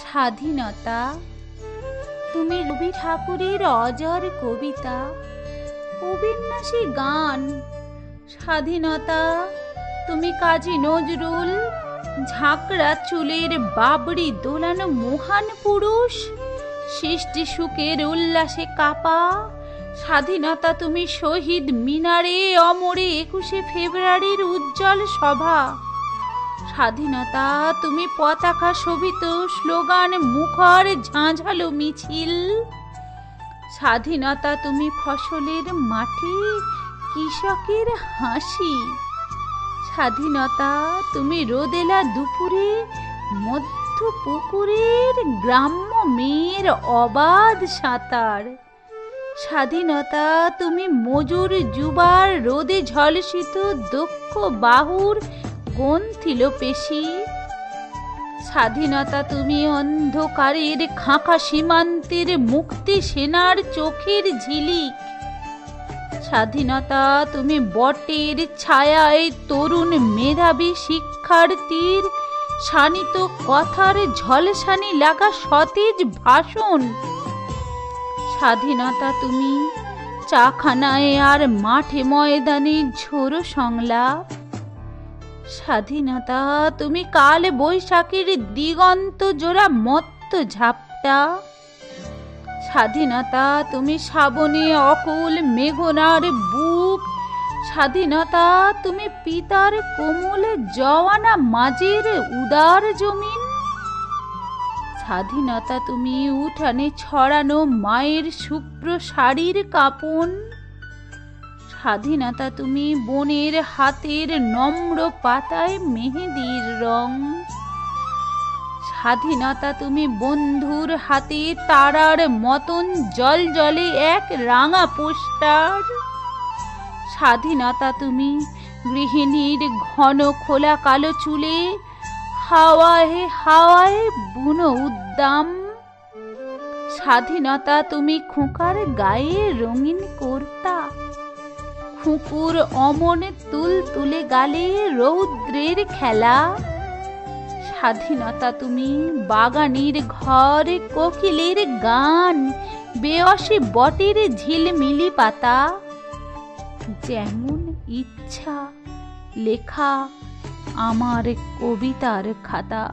স্বাধীনতা তুমি রবি ঠাকুরের অজর কবিতা, অবিন্যাসী গান। স্বাধীনতা তুমি কাজী নজরুল, ঝাঁকড়া চুলের বাবরি দোলানো মহান পুরুষ, সৃষ্টি সুখের উল্লাসে কাপা। স্বাধীনতা তুমি শহীদ মিনারে অমরে 21শে ফেব্রুয়ারির উজ্জ্বল সভা। স্বাধীনতা তুমি পতাকা শোভিত স্লোগান মুখর ঝাঁঝালো মিছিল। স্বাধীনতা তুমি ফসলের মাটি, কৃষকের হাসি। স্বাধীনতা তুমি রোদেলা দুপুরে মধ্য পুকুরের গ্রাম্য মেয়ের অবাধ সাঁতার। স্বাধীনতা তুমি মজুর যুবার রোদে ঝলসিত দক্ষ বাহুর গন্থিল পেশি। স্বাধীনতা তুমি অন্ধকারের খাঁকা সীমান্তের মুক্তি সেনার চোখের ঝিলিক। স্বাধীনতা তুমি বটের ছায়ায় তরুণ মেধাবী শিক্ষার্থীর শানিত কথার ঝলসানি লাগা সতেজ ভাষণ। স্বাধীনতা তুমি চাখানায় আর মাঠে ময়দানে ঝোড়ো সংলাপ। স্বাধীনতা তুমি কাল বৈশাখীর দিগন্ত জোড়া মত্ত ঝাপটা। স্বাধীনতা তুমি শ্রাবণে অকুল মেঘনার বুক। স্বাধীনতা তুমি পিতার কোমল জওয়ানা মাঝের উদার জমিন। স্বাধীনতা তুমি উঠানে ছড়ানো মায়ের শুভ্র শাড়ির কাঁপন। স্বাধীনতা তুমি বনের হাতের নম্র পাতায় মেহেদির রং। স্বাধীনতা তুমি বন্ধুর হাতে তারার মতন জল জলে এক রাঙা পোস্টার। স্বাধীনতা তুমি গৃহিণীর ঘন খোলা কালো চুলে হাওয়ায় হাওয়ায় বুনো উদ্দাম। স্বাধীনতা তুমি খোকার গায়ে রঙিন কর্তা, খুকুর অমন তুল তুলে গালে রৌদ্রের খেলা। স্বাধীনতা তুমি বাগানের ঘর কোকিলের গান, বেয়সী বটের ঝিলমিলি পাতা। যেমন ইচ্ছা লেখা আমার কবিতার খাতা।